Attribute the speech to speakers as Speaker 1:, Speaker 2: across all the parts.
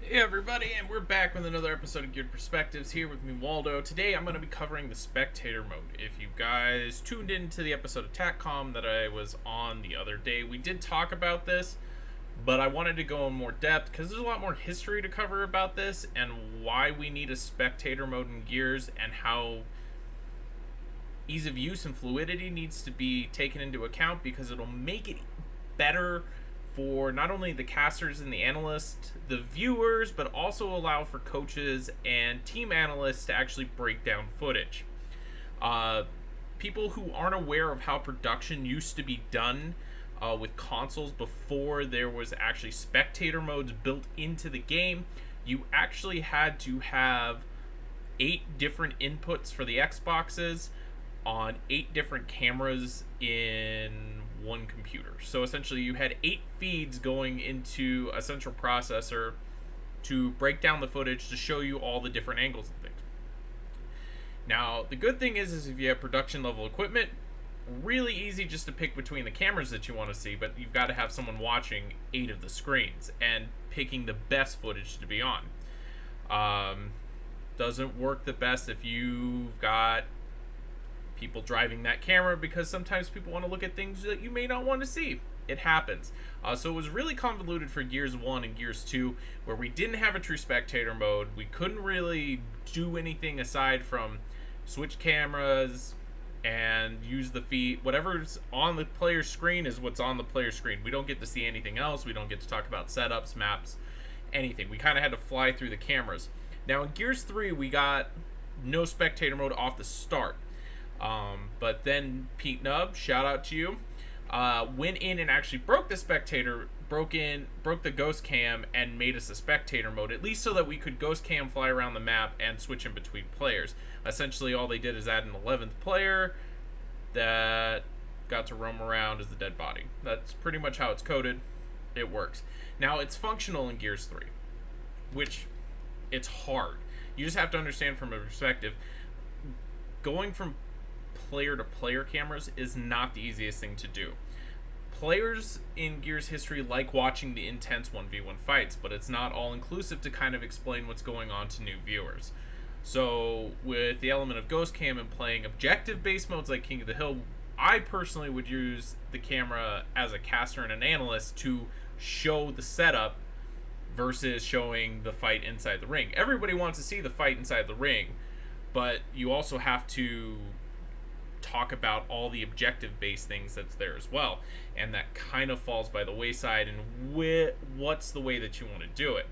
Speaker 1: Hey everybody, and we're back with another episode of Geared Perspectives here with me, Waldo. Today I'm going to be covering the Spectator mode. If you guys tuned into the episode of TACCOM that I was on the other day, we did talk about this, but I wanted to go in more depth because there's a lot more history to cover about this and why we need a Spectator mode in Gears and how ease of use and fluidity needs to be taken into account because it'll make it better for not only the casters and the analysts, the viewers, but also allow for coaches and team analysts to actually break down footage. People who aren't aware of how production used to be done with consoles before there was actually spectator modes built into the game, you actually had to have 8 different inputs for the Xboxes on 8 different cameras in one computer. So essentially you had 8 feeds going into a central processor to break down the footage to show you all the different angles and things. Now, the good thing is if you have production level equipment, really easy just to pick between the cameras that you want to see, but you've got to have someone watching 8 of the screens and picking the best footage to be on. Doesn't work the best if you've got people driving that camera because sometimes people want to look at things that you may not want to see. It happens. So it was really convoluted for Gears 1 and Gears 2 where we didn't have a true spectator mode. We couldn't really do anything aside from switch cameras and use the feed. Whatever's on the player's screen is what's on the player's screen. We don't get to see anything else. We don't get to talk about setups, maps, anything. We kind of had to fly through the cameras. Now in Gears 3 we got no spectator mode off the start. But then Pete Nubb, shout out to you, went in and actually broke the spectator, broke the ghost cam and made us a spectator mode, at least so that we could ghost cam fly around the map and switch in between players. Essentially all they did is add an 11th player that got to roam around as the dead body. That's pretty much how it's coded. It works. Now it's functional in Gears 3, which it's hard. You just have to understand from a perspective, going from player to player cameras is not the easiest thing to do. Players in Gears history like watching the intense 1v1 fights, but it's not all inclusive to kind of explain what's going on to new viewers. So with the element of ghost cam and playing objective based modes like King of the Hill, I personally would use the camera as a caster and an analyst to show the setup versus showing the fight inside the ring. Everybody wants to see the fight inside the ring, but you also have to talk about all the objective based things that's there as well, and that kind of falls by the wayside and what's the way that you want to do it.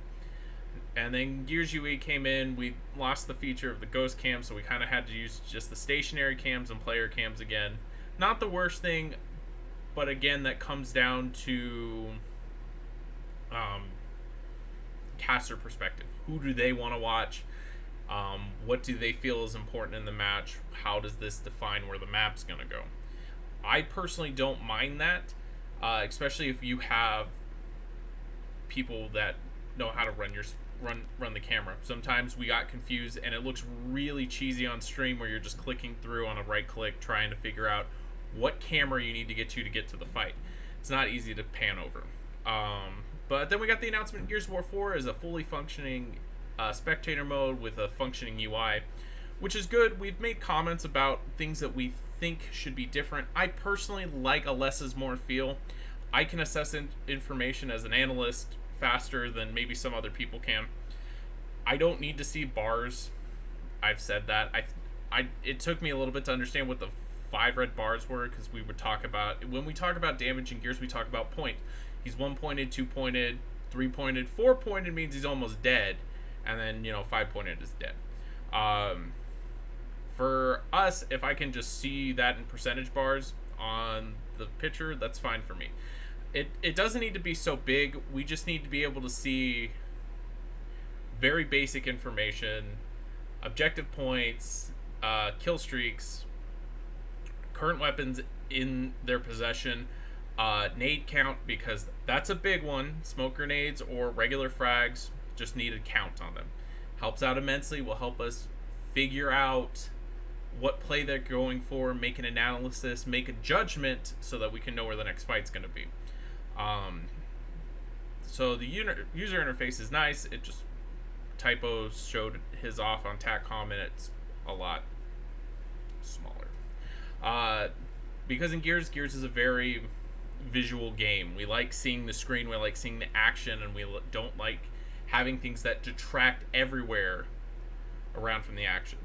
Speaker 1: And then Gears UE came in, we lost the feature of the ghost cam, so we kind of had to use just the stationary cams and player cams again. Not the worst thing, but again that comes down to caster perspective. Who do they want to watch? What do they feel is important in the match? How does this define where the map's going to go? I personally don't mind that, especially if you have people that know how to run the camera. Sometimes we got confused and it looks really cheesy on stream where you're just clicking through on a right click trying to figure out what camera you need to get to the fight. It's not easy to pan over. But then we got the announcement Gears of War 4 is a fully functioning spectator mode with a functioning UI, which is good. We've made comments about things that we think should be different. I personally like a less is more feel. I can assess information as an analyst faster than maybe some other people can. I don't need to see bars. I've said that. It took me a little bit to understand what the 5 red bars were, because we would talk about, when we talk about damage in Gears, we talk about point. He's 1-pointed, 2-pointed, 3-pointed, 4-pointed means he's almost dead, and then 5-pointed is dead. For us, if I can just see that in percentage bars on the picture, that's fine for me. It doesn't need to be so big. We just need to be able to see very basic information, objective points, kill streaks, current weapons in their possession, nade count, because that's a big one. Smoke grenades or regular frags just need a count on them. Helps out immensely, will help us figure out what play they're going for, make an analysis, make a judgment so that we can know where the next fight's going to be. So the user interface is nice. It just typos showed his off on TACCOM, and it's a lot smaller. Because in Gears is a very visual game. We like seeing the screen, we like seeing the action, and we don't like having things that detract everywhere around from the action.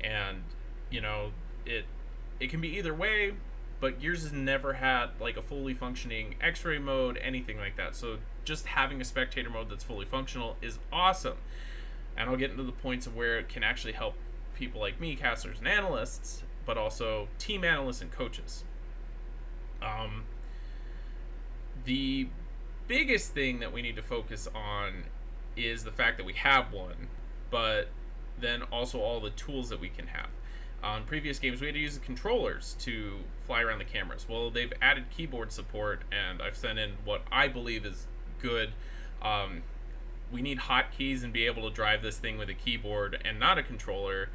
Speaker 1: And it can be either way, but Gears has never had like a fully functioning X-ray mode, anything like that. So just having a spectator mode that's fully functional is awesome. And I'll get into the points of where it can actually help people like me, casters and analysts, but also team analysts and coaches. The biggest thing that we need to focus on is the fact that we have one, but then also all the tools that we can have. On previous games, we had to use the controllers to fly around the cameras. Well, they've added keyboard support, and I've sent in what I believe is good. We need hotkeys and be able to drive this thing with a keyboard and not a controller,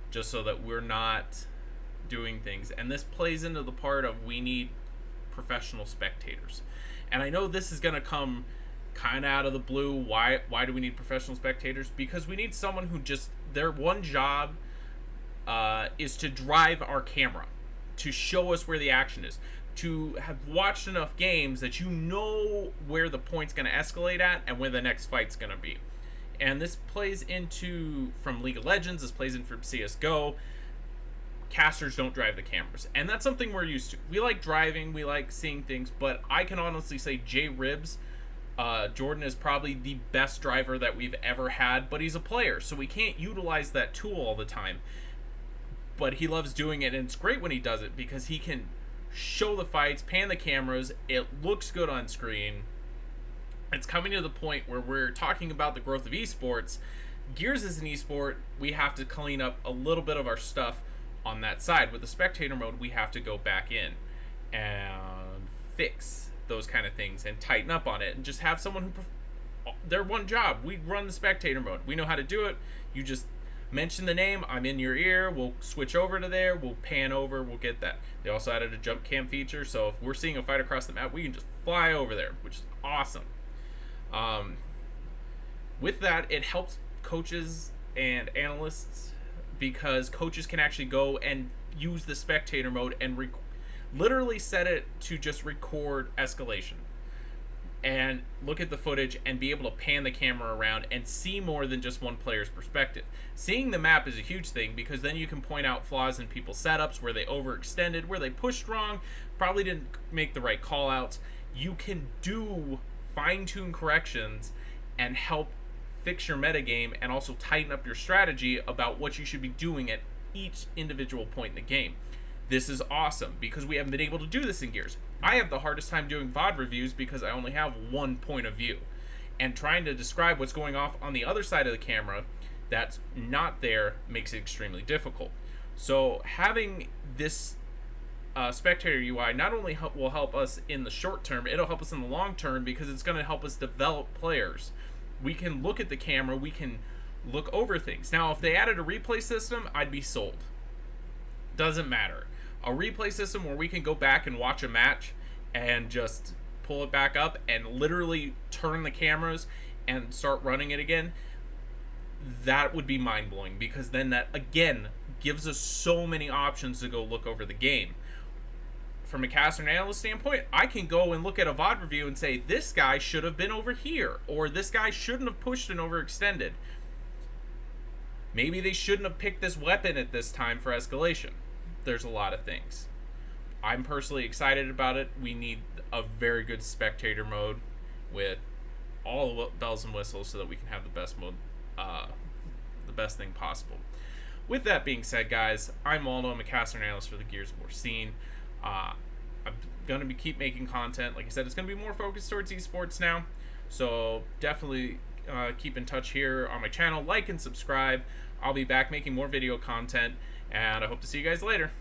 Speaker 1: just so that we're not doing things. And this plays into the part of we need professional spectators. And I know this is going to come kind of out of the blue. Why do we need professional spectators? Because we need someone who just, their one job is to drive our camera, to show us where the action is, to have watched enough games that you know where the point's going to escalate at and where the next fight's going to be. And this plays into from League of Legends, this plays in from CSGO. Casters don't drive the cameras, and that's something we're used to. We like driving, we like seeing things, but I can honestly say J-Ribs, Jordan is probably the best driver that we've ever had, but he's a player, so we can't utilize that tool all the time. But he loves doing it, and it's great when he does it because he can show the fights, pan the cameras, it looks good on screen. It's coming to the point where we're talking about the growth of eSports. Gears is an esport, we have to clean up a little bit of our stuff on that side. With the spectator mode, we have to go back in and fix those kind of things and tighten up on it and just have someone who their one job. We run the spectator mode, we know how to do it. You just mention the name, I'm in your ear, we'll switch over to there, we'll pan over, we'll get that. They also added a jump cam feature, so if we're seeing a fight across the map, we can just fly over there, which is awesome. With that, it helps coaches and analysts because coaches can actually go and use the spectator mode and literally set it to just record escalation and look at the footage and be able to pan the camera around and see more than just one player's perspective. Seeing the map is a huge thing because then you can point out flaws in people's setups, where they overextended, where they pushed wrong, probably didn't make the right call outs. You can do fine-tune corrections and help fix your metagame and also tighten up your strategy about what you should be doing at each individual point in the game. This is awesome because we haven't been able to do this in Gears. I have the hardest time doing VOD reviews because I only have one point of view. And trying to describe what's going off on the other side of the camera that's not there makes it extremely difficult. So having this spectator UI not only will help us in the short term, it'll help us in the long term because it's going to help us develop players. We can look at the camera, we can look over things. Now, if they added a replay system, I'd be sold. Doesn't matter. A replay system where we can go back and watch a match and just pull it back up and literally turn the cameras and start running it again, that would be mind-blowing because then that, again, gives us so many options to go look over the game. From a caster and analyst standpoint, I can go and look at a VOD review and say, this guy should have been over here, or this guy shouldn't have pushed and overextended. Maybe they shouldn't have picked this weapon at this time for escalation. There's a lot of things. I'm personally excited about it. We need a very good spectator mode with all the bells and whistles so that we can have the best mode, the best thing possible. With that being said, guys, I'm Waldo. I'm a caster and analyst for the Gears of War scene. I'm going to keep making content. Like I said, it's going to be more focused towards esports now. So definitely keep in touch here on my channel. Like and subscribe. I'll be back making more video content, and I hope to see you guys later.